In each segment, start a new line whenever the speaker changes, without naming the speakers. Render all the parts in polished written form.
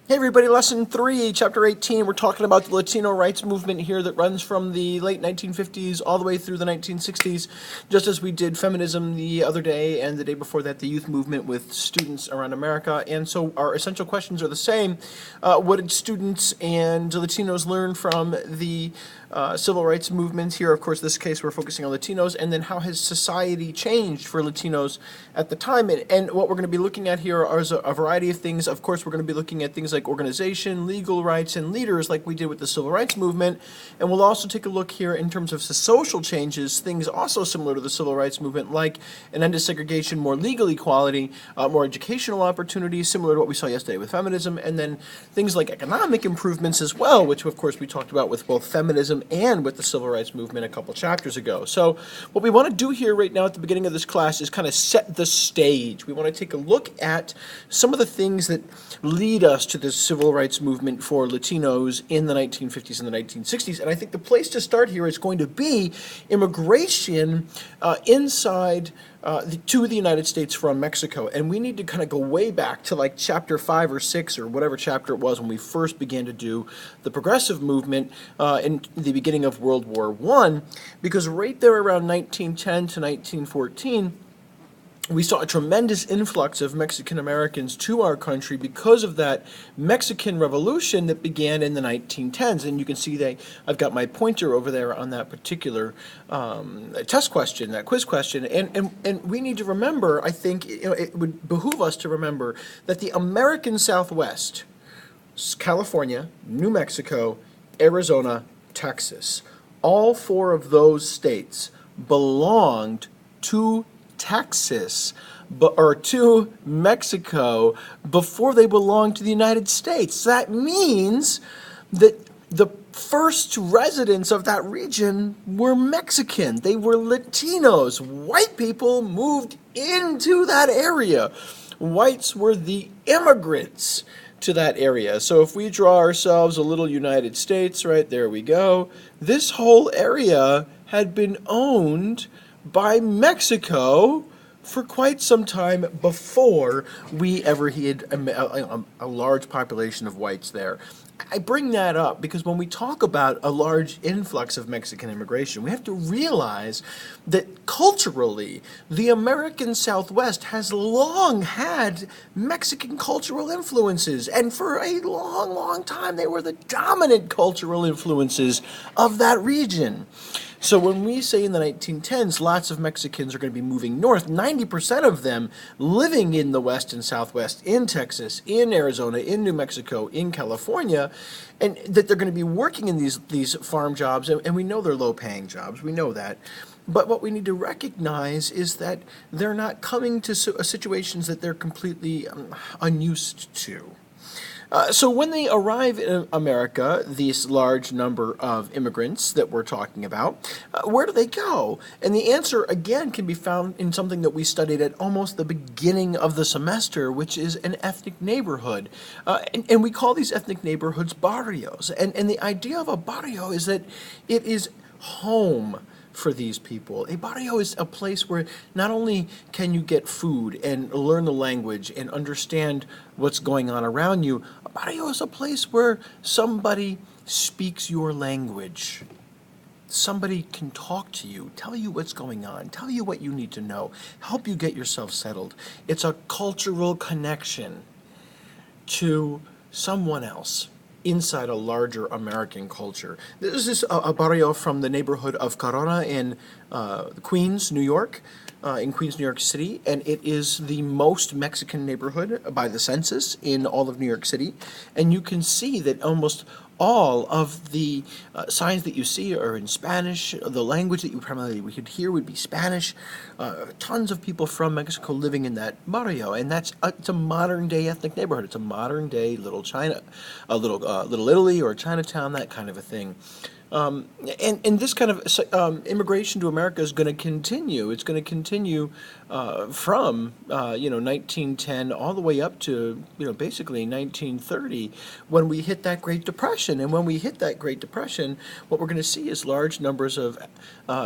Hey everybody, lesson 3, chapter 18. We're talking about the Latino rights movement here that runs from the late 1950s all the way through the 1960s, just as we did feminism the other day and the day before that, the youth movement with students around America. And so our essential questions are the same. What did students and Latinos learn from the civil rights movement here? Of course, this case we're focusing on Latinos. And then how has society changed for Latinos at the time? And what we're going to be looking at here are a variety of things. Of course, we're going to be looking at things like organization, legal rights, and leaders like we did with the civil rights movement. And we'll also take a look here in terms of the social changes, things also similar to the civil rights movement, like an end to segregation, more legal equality, more educational opportunities, similar to what we saw yesterday with feminism, and then things like economic improvements as well, which of course we talked about with both feminism and with the civil rights movement a couple chapters ago. So what we want to do here right now at the beginning of this class is kind of set the stage. We want to take a look at some of the things that lead us to this civil rights movement for Latinos in the 1950s and the 1960s. And I think the place to start here is going to be immigration inside to the United States from Mexico. And we need to kind of go way back to like chapter 5 or 6 or whatever chapter it was when we first began to do the progressive movement in the beginning of World War I, because right there around 1910 to 1914, we saw a tremendous influx of Mexican Americans to our country because of that Mexican Revolution that began in the 1910s. And you can see that I've got my pointer over there on that particular test question, that quiz question. And we need to remember, I think, it would behoove us to remember that the American Southwest, California, New Mexico, Arizona, Texas, all 4 of those states belonged to Texas, or to Mexico before they belonged to the United States. That means that the first residents of that region were Mexican. They were Latinos. White people moved into that area. Whites were the immigrants to that area. So if we draw ourselves a little United States, right there we go, this whole area had been owned by Mexico for quite some time before we ever had a large population of whites there. I bring that up because when we talk about a large influx of Mexican immigration, we have to realize that culturally, the American Southwest has long had Mexican cultural influences, and for a long, long time, they were the dominant cultural influences of that region. So when we say in the 1910s, lots of Mexicans are going to be moving north, 90% of them living in the West and Southwest, in Texas, in Arizona, in New Mexico, in California, and that they're going to be working in these farm jobs, and we know they're low-paying jobs, we know that. But what we need to recognize is that they're not coming to situations that they're completely unused to. So when they arrive in America, this large number of immigrants that we're talking about, where do they go? And the answer, again, can be found in something that we studied at almost the beginning of the semester, which is an ethnic neighborhood. And we call these ethnic neighborhoods barrios. And the idea of a barrio is that it is home for these people. A barrio is a place where not only can you get food and learn the language and understand what's going on around you, a barrio is a place where somebody speaks your language. Somebody can talk to you, tell you what's going on, tell you what you need to know, help you get yourself settled. It's a cultural connection to someone else inside a larger American culture. This is a barrio from the neighborhood of Corona in Queens, New York, in Queens, New York City, and it is the most Mexican neighborhood by the census in all of New York City. And you can see that almost all of the signs that you see are in Spanish. The language that you primarily would hear would be Spanish. Tons of people from Mexico living in that barrio, and it's a modern day ethnic neighborhood. It's a modern day little China, a little Italy or Chinatown, that kind of a thing. And this kind of immigration to America is going to continue. It's going to continue from 1910 all the way up to basically 1930, when we hit that Great Depression. And when we hit that Great Depression, what we're going to see is large numbers of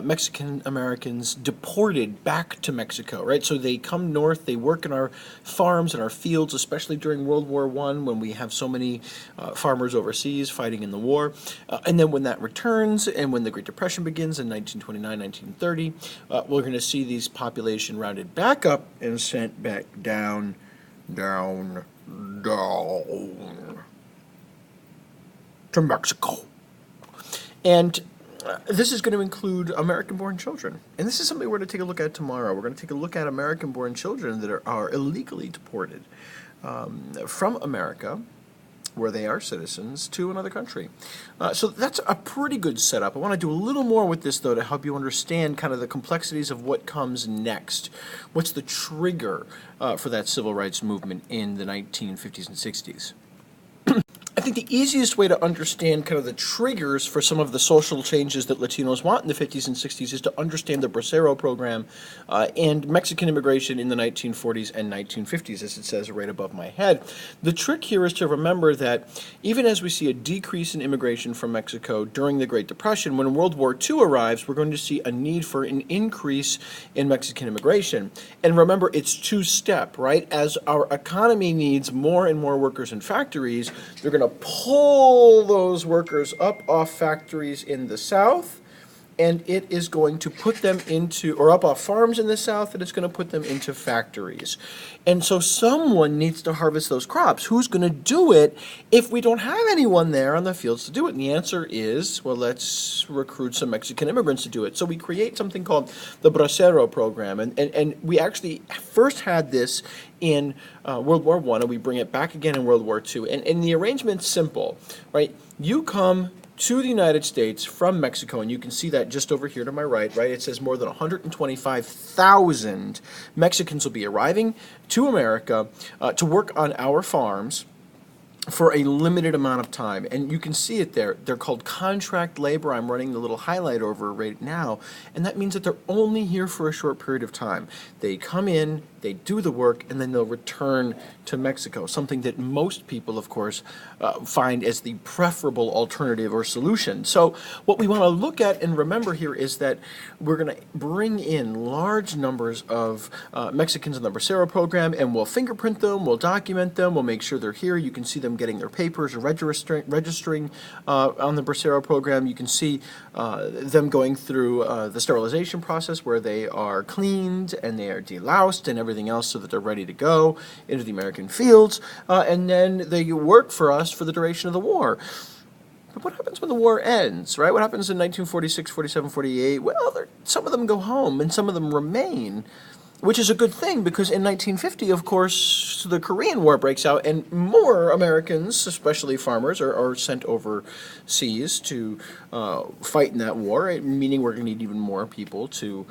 Mexican Americans deported back to Mexico, right? So they come north, they work in our farms and our fields, especially during World War I, when we have so many farmers overseas fighting in the war. And then when that returns and when the Great Depression begins in 1929, 1930, we're going to see these population rounded back up and sent back down, down, down to Mexico. And this is going to include American-born children. And this is something we're going to take a look at tomorrow. We're going to take a look at American-born children that are illegally deported from America, where they are citizens, to another country. So that's a pretty good setup. I want to do a little more with this, though, to help you understand kind of the complexities of what comes next. What's the trigger for that civil rights movement in the 1950s and 60s? I think the easiest way to understand kind of the triggers for some of the social changes that Latinos want in the 50s and 60s is to understand the Bracero program and Mexican immigration in the 1940s and 1950s, as it says right above my head. The trick here is to remember that even as we see a decrease in immigration from Mexico during the Great Depression, when World War II arrives, we're going to see a need for an increase in Mexican immigration. And remember, it's two-step, right? As our economy needs more and more workers in factories, they're going to pull those workers up off factories in the South, and it is going to put them into, or up off farms in the South, and it's going to put them into factories. And so someone needs to harvest those crops. Who's going to do it if we don't have anyone there on the fields to do it? And the answer is, well, let's recruit some Mexican immigrants to do it. So we create something called the Bracero program, and we actually first had this in World War I, and we bring it back again in World War II. And the arrangement's simple, right? You come to the United States from Mexico, and you can see that just over here to my right, it says more than 125,000 Mexicans will be arriving to America to work on our farms for a limited amount of time. And you can see it there. They're called contract labor. I'm running the little highlight over right now, and that means that they're only here for a short period of time. They come in, they do the work, and then they'll return to Mexico, something that most people, of course, find as the preferable alternative or solution. So what we want to look at and remember here is that we're going to bring in large numbers of Mexicans in the Bracero program, and we'll fingerprint them, we'll document them, we'll make sure they're here. You can see them getting their papers or registering on the Bracero program. You can see them going through the sterilization process, where they are cleaned and they are deloused and everything else, so that they're ready to go into the American fields, and then they work for us for the duration of the war. But what happens when the war ends, right? What happens in 1946, 47, 48? Well, some of them go home and some of them remain, which is a good thing, because in 1950, of course, the Korean War breaks out, and more Americans, especially farmers, are sent overseas to fight in that war, meaning we're going to need even more people to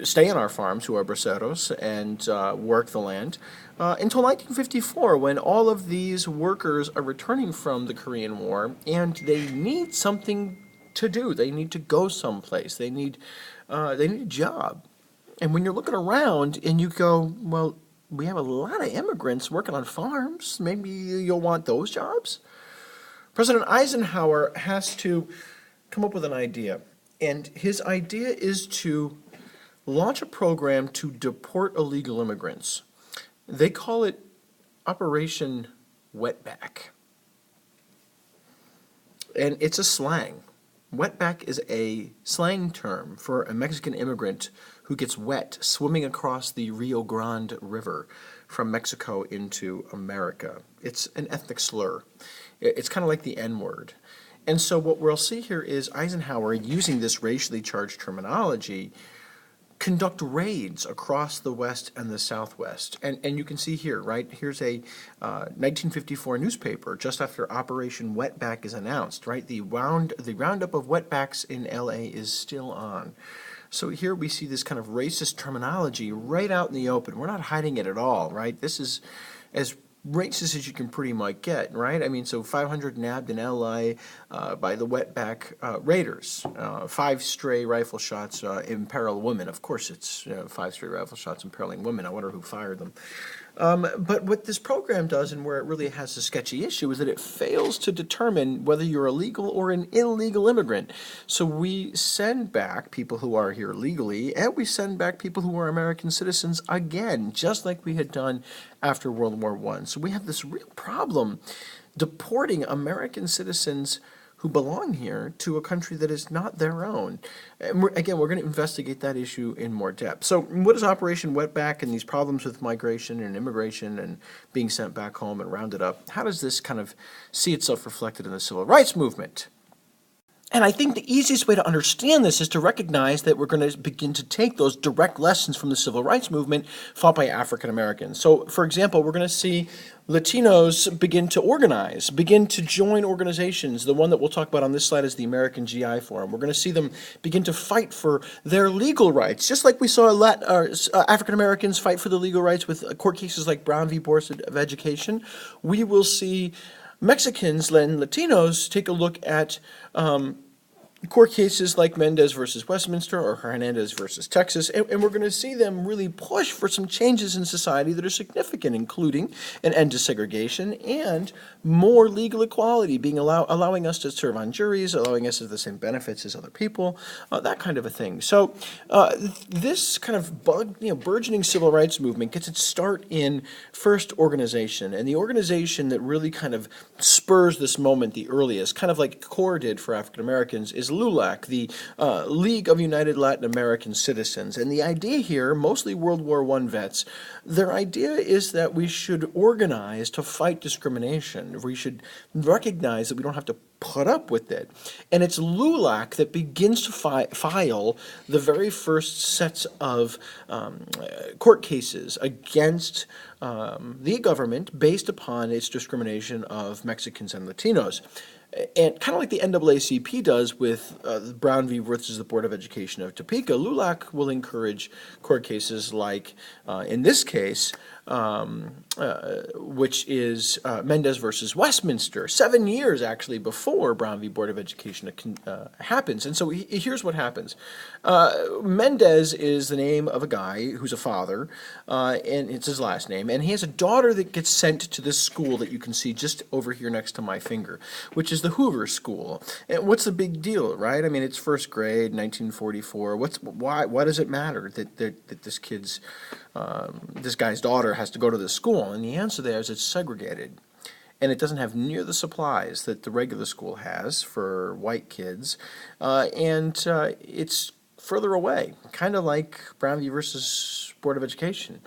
stay on our farms, who are braceros, and work the land, until 1954, when all of these workers are returning from the Korean War, and they need something to do. They need to go someplace. They need a job. And when you're looking around and you go, well, we have a lot of immigrants working on farms. Maybe you'll want those jobs. President Eisenhower has to come up with an idea. And his idea is to launch a program to deport illegal immigrants. They call it Operation Wetback. And it's a slang. Wetback is a slang term for a Mexican immigrant who gets wet swimming across the Rio Grande River from Mexico into America. It's an ethnic slur. It's kind of like the N-word. And so what we'll see here is Eisenhower, using this racially charged terminology, conduct raids across the West and the Southwest. And you can see here, right? Here's a 1954 newspaper just after Operation Wetback is announced, right? The roundup of wetbacks in LA is still on. So here we see this kind of racist terminology right out in the open. We're not hiding it at all, right? This is as racist as you can pretty much get, right? I mean, so 500 nabbed in L.A. By the wetback raiders, 5 stray rifle shots imperil women. Of course, it's 5 stray rifle shots imperiling women. I wonder who fired them. But what this program does, and where it really has a sketchy issue, is that it fails to determine whether you're a legal or an illegal immigrant. So we send back people who are here legally, and we send back people who are American citizens again, just like we had done after World War I. So we have this real problem deporting American citizens who belong here to a country that is not their own. And we're going to investigate that issue in more depth. So what is Operation Wetback and these problems with migration and immigration and being sent back home and rounded up? How does this kind of see itself reflected in the civil rights movement? And I think the easiest way to understand this is to recognize that we're going to begin to take those direct lessons from the civil rights movement fought by African Americans. So, for example, we're going to see Latinos begin to organize, begin to join organizations. The one that we'll talk about on this slide is the American GI Forum. We're going to see them begin to fight for their legal rights, just like we saw African Americans fight for their legal rights with court cases like Brown v. Board of Education. We will see Mexicans and Latinos take a look at court cases like Mendez versus Westminster or Hernandez versus Texas, and we're going to see them really push for some changes in society that are significant, including an end to segregation and more legal equality, allowing us to serve on juries, allowing us to have the same benefits as other people, that kind of a thing. So this kind of burgeoning civil rights movement gets its start in first organization, and the organization that really kind of spurs this moment the earliest, kind of like CORE did for African Americans, is LULAC, the League of United Latin American Citizens. And the idea here, mostly World War I vets, their idea is that we should organize to fight discrimination. We should recognize that we don't have to put up with it. And it's LULAC that begins to file the very first sets of court cases against the government based upon its discrimination of Mexicans and Latinos. And kind of like the NAACP does with Brown v. versus the Board of Education of Topeka, LULAC will encourage court cases like, in this case, which is Mendez versus Westminster, 7 years actually before Brown v. Board of Education happens. And so here's what happens. Mendez is the name of a guy who's a father, and it's his last name, and he has a daughter that gets sent to this school that you can see just over here next to my finger, which is the Hoover School. And what's the big deal, right? I mean, it's first grade, 1944. Why does it matter that this guy's daughter has to go to this school? And the answer there is it's segregated. And it doesn't have near the supplies that the regular school has for white kids. And it's further away, kind of like Brown v. versus Board of Education.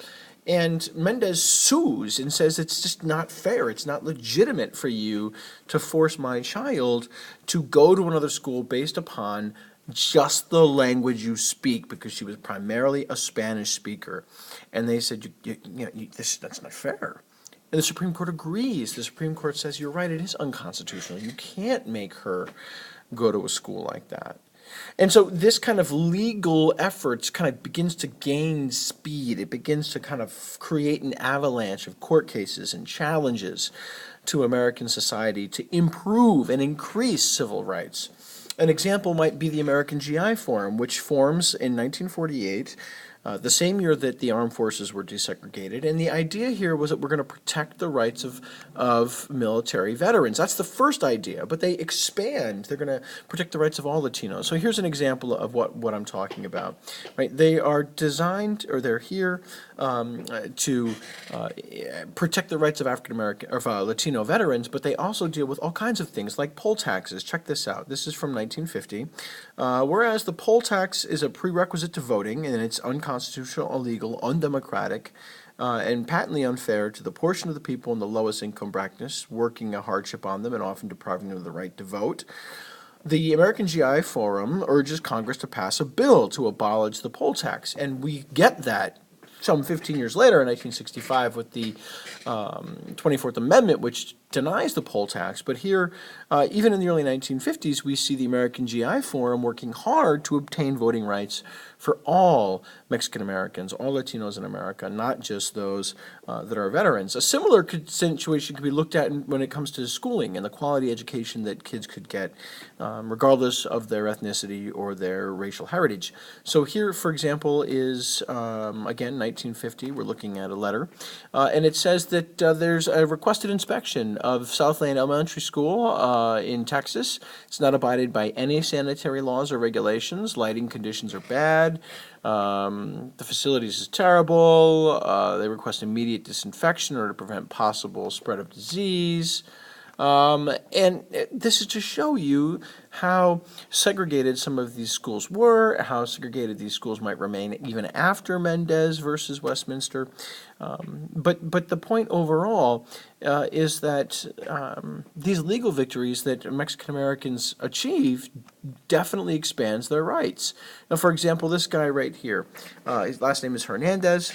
And Mendez sues and says it's just not fair. It's not legitimate for you to force my child to go to another school based upon just the language you speak, because she was primarily a Spanish speaker. And they said, that's not fair. And the Supreme Court agrees. The Supreme Court says, you're right, it is unconstitutional. You can't make her go to a school like that. And so this kind of legal efforts kind of begins to gain speed. It begins to kind of create an avalanche of court cases and challenges to American society to improve and increase civil rights. An example might be the American GI Forum, which forms in 1948, the same year that the armed forces were desegregated. And the idea here was that we're going to protect the rights of military veterans. That's the first idea, but they expand. They're going to protect the rights of all Latinos. So here's an example of what I'm talking about. Right? They are designed, or they're here to protect the rights of African American or Latino veterans, but they also deal with all kinds of things like poll taxes. Check this out. This is from 1950. Whereas the poll tax is a prerequisite to voting, and it's unconstitutional, illegal, undemocratic, and patently unfair to the portion of the people in the lowest income brackets, working a hardship on them and often depriving them of the right to vote. The American GI Forum urges Congress to pass a bill to abolish the poll tax, and we get that some 15 years later in 1965 with the 24th Amendment, which denies the poll tax. But here, even in the early 1950s, we see the American GI Forum working hard to obtain voting rights for all Mexican Americans, all Latinos in America, not just those that are veterans. A similar situation could be looked at when it comes to schooling and the quality education that kids could get, regardless of their ethnicity or their racial heritage. So here, for example, is, again, 1950. We're looking at a letter, and it says that there's a requested inspection of Southland Elementary School in Texas. It's not abided by any sanitary laws or regulations. Lighting conditions are bad. The facilities is terrible. They request immediate disinfection in order to prevent possible spread of disease. And this is to show you how segregated some of these schools were, how segregated these schools might remain even after Mendez versus Westminster. But the point overall is that these legal victories that Mexican Americans achieve definitely expands their rights. Now, for example, this guy right here, his last name is Hernandez.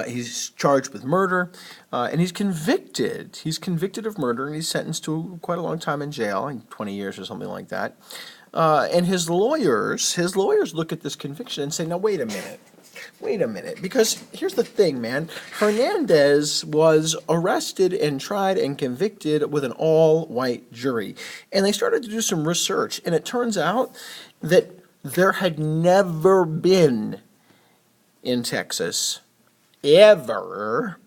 He's charged with murder, and he's convicted. He's convicted of murder, and he's sentenced to quite a long time in jail, 20 years or something like that. And his lawyers look at this conviction and say, now, wait a minute, because here's the thing, man. Hernandez was arrested and tried and convicted with an all-white jury. And they started to do some research, and it turns out that there had never been in Texas ever,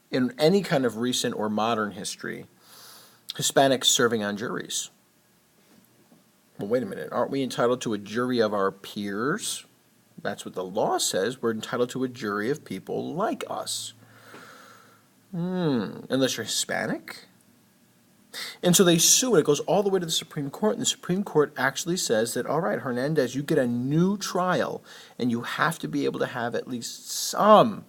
in any kind of recent or modern history, Hispanics serving on juries. Well, wait a minute. Aren't we entitled to a jury of our peers? That's what the law says. We're entitled to a jury of people like us. Unless you're Hispanic? And so they sue, and it goes all the way to the Supreme Court, and the Supreme Court actually says that, all right, Hernandez, you get a new trial, and you have to be able to have at least some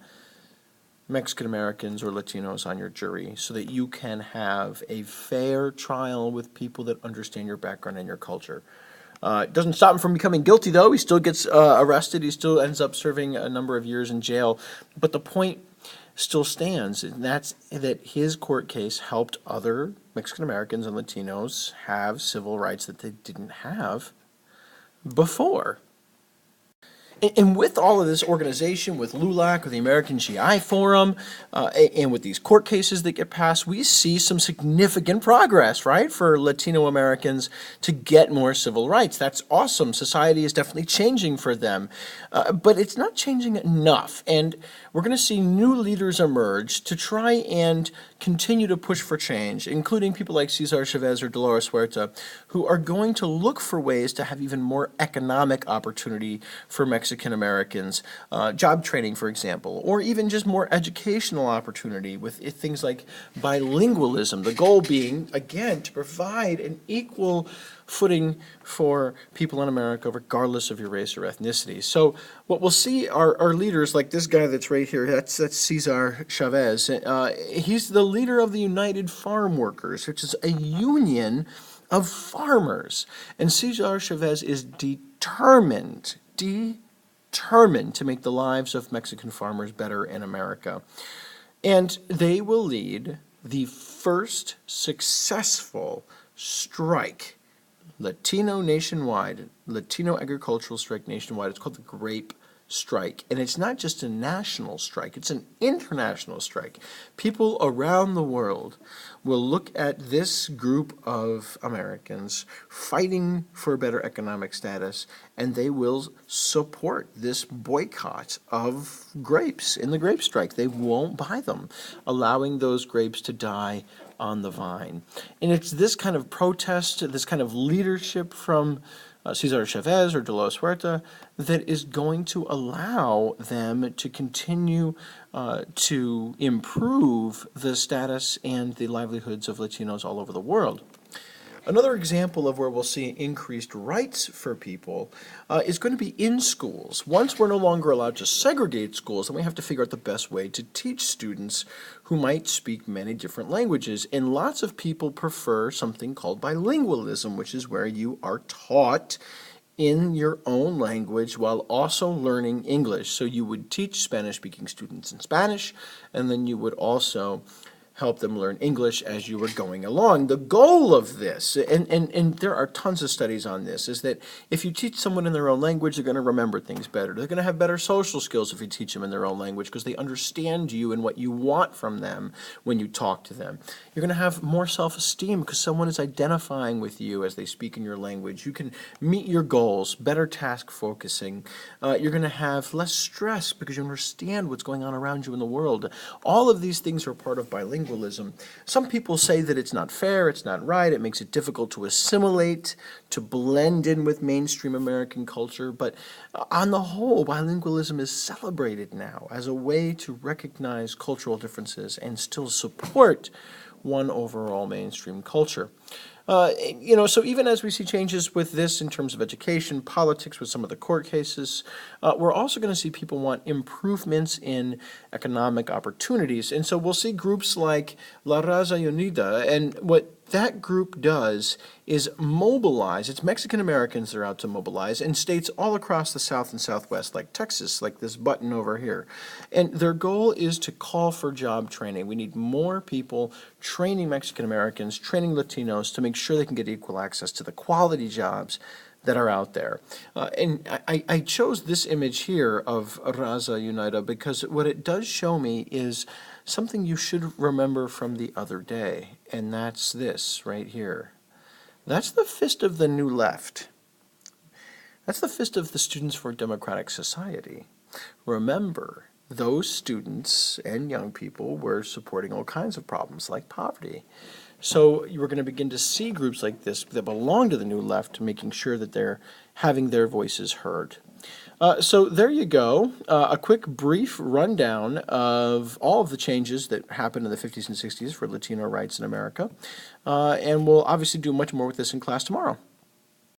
Mexican Americans or Latinos on your jury so that you can have a fair trial with people that understand your background and your culture. It doesn't stop him from becoming guilty, though. He still gets arrested. He still ends up serving a number of years in jail. But the point still stands, and that's that his court case helped other Mexican Americans and Latinos have civil rights that they didn't have before. And with all of this organization, with LULAC, with the American GI Forum, and with these court cases that get passed, we see some significant progress, right, for Latino Americans to get more civil rights. That's awesome. Society is definitely changing for them. But it's not changing enough. And we're going to see new leaders emerge to try and continue to push for change, including people like Cesar Chavez or Dolores Huerta, who are going to look for ways to have even more economic opportunity for Mexican Americans, job training, for example, or even just more educational opportunity with things like bilingualism, the goal being, again, to provide an equal footing for people in America regardless of your race or ethnicity. So what we'll see are leaders like this guy that's right here, that's Cesar Chavez. He's the leader of the United Farm Workers, which is a union of farmers. And Cesar Chavez is determined to make the lives of Mexican farmers better in America. And they will lead the first successful strike, Latino agricultural strike nationwide. It's called the Grape Strike. And it's not just a national strike, it's an international strike. People around the world will look at this group of Americans fighting for a better economic status, and they will support this boycott of grapes in the grape strike. They won't buy them, allowing those grapes to die on the vine. And it's this kind of protest, this kind of leadership from Cesar Chavez or Dolores Huerta that is going to allow them to continue to improve the status and the livelihoods of Latinos all over the world. Another example of where we'll see increased rights for people is going to be in schools. Once we're no longer allowed to segregate schools, then we have to figure out the best way to teach students who might speak many different languages. And lots of people prefer something called bilingualism, which is where you are taught in your own language while also learning English. So you would teach Spanish-speaking students in Spanish, and then you would also help them learn English as you were going along. The goal of this, and there are tons of studies on this, is that if you teach someone in their own language, they're going to remember things better. They're going to have better social skills if you teach them in their own language because they understand you and what you want from them when you talk to them. You're going to have more self-esteem because someone is identifying with you as they speak in your language. You can meet your goals, better task focusing. You're going to have less stress because you understand what's going on around you in the world. All of these things are part of bilingualism. Some people say that it's not fair, it's not right, it makes it difficult to assimilate, to blend in with mainstream American culture, but on the whole, bilingualism is celebrated now as a way to recognize cultural differences and still support one overall mainstream culture. So even as we see changes with this in terms of education, politics, with some of the court cases, we're also going to see people want improvements in economic opportunities. And so we'll see groups like La Raza Unida, and what that group does is mobilize. It's Mexican Americans that are out to mobilize in states all across the South and Southwest, like Texas, like this button over here. And their goal is to call for job training. We need more people training Mexican Americans, training Latinos to make sure they can get equal access to the quality jobs that are out there. And I chose this image here of Raza Unida because what it does show me is something you should remember from the other day, and that's this right here. That's the fist of the New Left. That's the fist of the Students for a Democratic Society. Remember, those students and young people were supporting all kinds of problems like poverty. So you are going to begin to see groups like this that belong to the New Left making sure that they're having their voices heard. So there you go, a quick brief rundown of all of the changes that happened in the 50s and 60s for Latino rights in America. And we'll obviously do much more with this in class tomorrow.